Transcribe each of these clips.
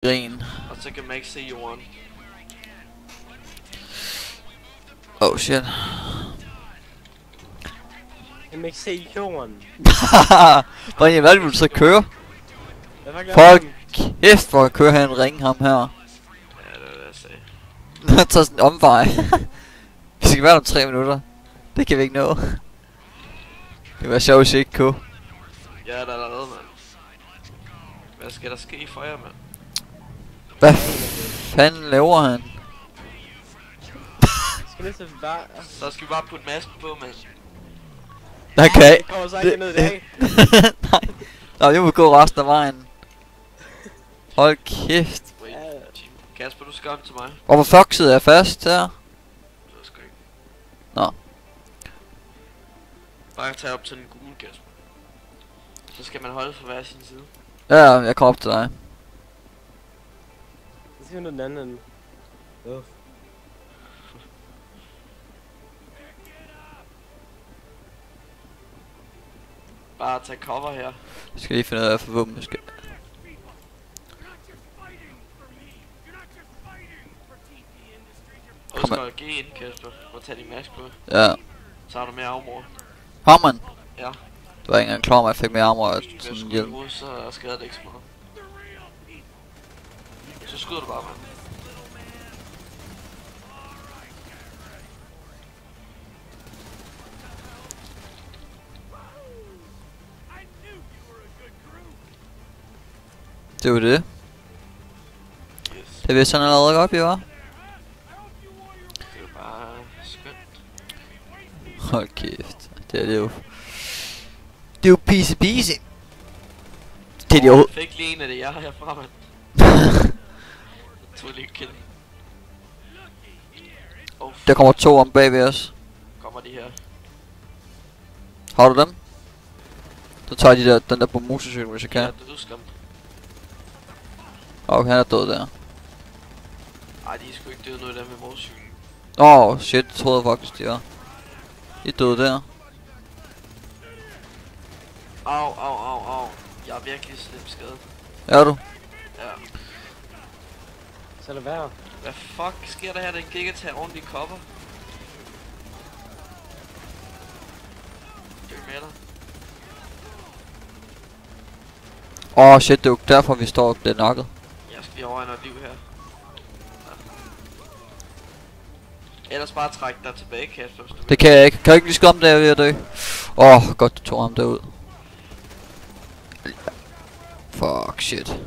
Grin. Og så kan man ikke se jorden. Oh shit. Jeg kan ikke se jorden. Brian, hvad vil du så køre? Fuck Folk kæft, hvor kører han en ring ham her. Ja, det var det jeg sagde. Han tager sådan en omvej. Vi skal være om 3 minutter. Det kan vi ikke nå. Det vil være sjovt, hvis I ikke kunne. Ja, der er allerede, mand. Hvad skal der ske for jer, mand? Hvad fanden laver han? Skal det så bare... Så skal vi bare putte masken på, mand. Okay. Det kommer så ikke ned i dag. Nej. Nå, vi må gå resten af vejen. Hold kæft. Wait, Kasper, du skal om til mig. Hvorfor fuck sidder jeg fast her? Så skal ikke. Nå. Bare tage op til den gule, Kasper. Så skal man holde for hver sin side. Ja, jeg kommer op til dig. Så skal vi nå den anden. Bare tage cover her. Jeg skal lige finde ud af, hvad for våben jeg skal. Husk at G ind, Kasper. Og tage din mask på. Ja. Så har du mere armor. Hammeren. Ja. Det var ikke engang klar, at jeg fik mere armor og Hvis sådan du en skyder hjelm. ud, så skader det ikke så meget. Så skyder du bare, mand. Det var det. Yes. Det vidste han allerede godt, vi var. Det er jo bare skønt. Hold kæft. Det er det jo. Det er jo peasy. Det er de overhovedet. Fik lige en af det, jeg har herfra, mand. Jeg tog lige kill. Oh, Der kommer 2 om bagved os. kommer de her. Har du dem? Så tager de den der på motorcykel, hvis jeg Ja, kan. det er du skam. Okay, han er død der. Ej, de er sgu ikke døde noget der med motorcyklen. Shit, det troede jeg faktisk, de var. De er døde der. Au. Jeg er virkelig slemt skadet. Er du? Ja. Så er det værd. Hvad fuck sker der her? Den gik at tage ordentlig cover. Det er med dig. Shit, det er jo derfor vi står det nakket. Jeg skal lige over noget liv her. Ja. Ellers bare træk dig tilbage, Kasper, hvis du vil. Det kan jeg ikke. Kan jeg ikke lige skyde om, der jeg er ved at dø? Godt du tog ham derud. Fuck, shit.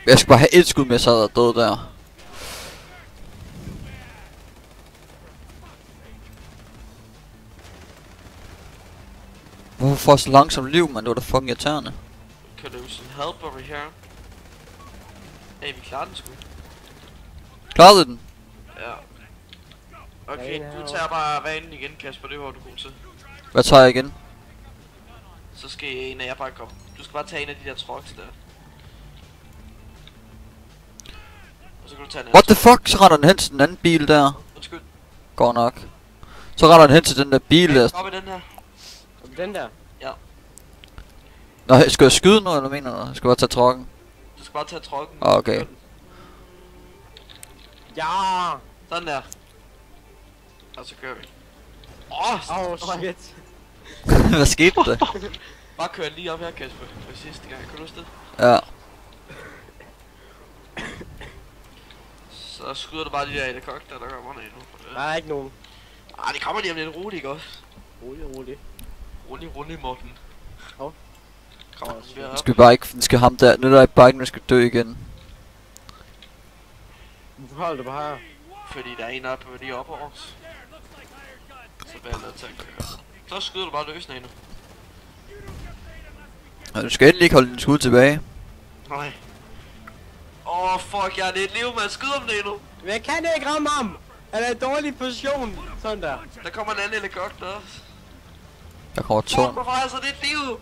Jeg skal bare have et skud med, så er der død der. Hvorfor får jeg så langsomt liv, man? Det var da fucking irriterende. Kan du sådan help over her? Hey, vi klarer den sgu. Klarede du den? Ja. Okay, Ja, du tager bare vanen igen, Kasper, det var du god til. Hvad tager jeg igen? Så skal en af jer bare komme. Du skal bare tage en af de der trucks der. Og så kan du tage en anden. What the fuck? Så render den hen til den anden bil der. Undskyld. Går nok. Så render den hen til den der bil der. Op i den her. Og den der. Nå, skal jeg skyde nu, eller mener du? Jeg skal bare tage trucken. Du skal bare tage trucken. Okay. Ja! Sådan der. Og så kører vi. Shit. Hvad skete der? Bare kør lige op her, Kasper. For sidste gang. Kan du huske det? Ja. Så skyder du bare de der helikopter, der kommer ned nu. Der er ikke nogen. Det kommer lige om lidt roligt, ikke også? Rolig. Rolig, Morten. Hov. Kommer vi Den op. skal bare ikke, den skal ham der. Nu er der ikke bare ikke, nu skal dø igen. Du holder det bare her. Fordi der er en oppe lige oppe over os. Så bliver jeg nødt til at køre. Så skyder du bare løs nu. Og du skal endelig ikke holde din skud tilbage. Nej. Fuck, jeg er lidt liv, man. Skyd om det nu. Men jeg kan ikke ramme ham! Han er i dårlig position. Sådan der. Der kommer en anden helikopter også. Der kommer 2. Fuck, hvorfor har jeg så lidt liv?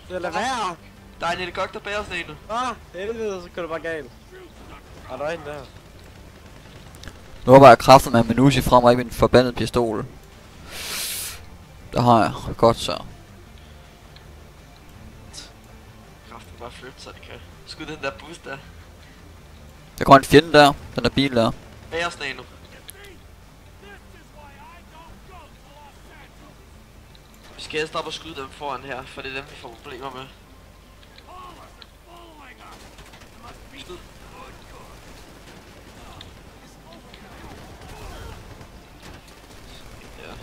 Det er være. Der er en helikopter bag os nu. Helvede, så kører du bare galt. Der er en der. Nu var jeg kraftet med en Menusi frem og ikke min forbandede pistol. Det har jeg. Godt så. Kraften bare flytte sig, det kan. Skud den der bus der. Der går en fjende der. Den der bil der. Bag os nu. Vi skal helst op og skyde dem foran her, for det er dem vi får problemer med. Skyd. Ja.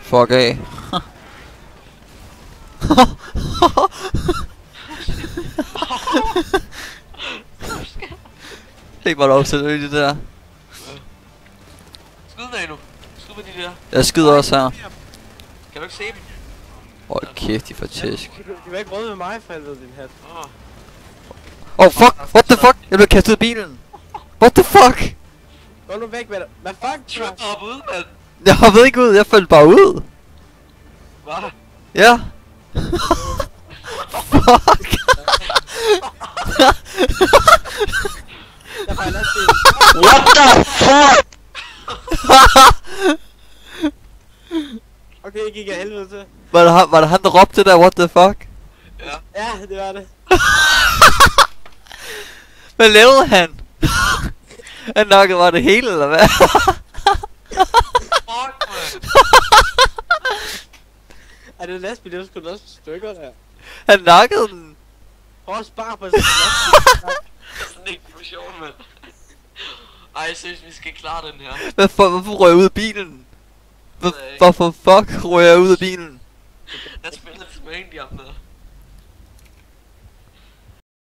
Fuck af. Det var lov til det der. Skyd nu. Skyd med de der. Jeg skyder også her. Kan du ikke se dem? Hold kæft, de får tæsk. Du er ikke rød med mig, for helvede, din hat. Oh fuck, what the fuck? Jeg blev kastet ud af bilen. What the fuck? Gå nu væk med dig. Hvad fuck, Trip Trump? op ud, mand. Jeg hoppede ikke ud, jeg faldt bare ud. Hvad? Ja. Fuck. Der var en lastbil. What the fuck? Okay, jeg gik af helvede til. Var det han, der råbte der, what the fuck? Ja. Ja, det var det. Hvad lavede han? Han nokkede var det hele, eller hvad? Fuck, man. Er det en lastbil, det skulle også stykker der. Han nokkede den. Prøv at spare på sådan en lastbil. Det er sådan ikke for sjov, mand. Ej, jeg synes, vi skal klare den her. Hvorfor røg jeg ud af bilen? Hvorfor fuck røg jeg ud af bilen? Jeg spiller til med en, de ham der.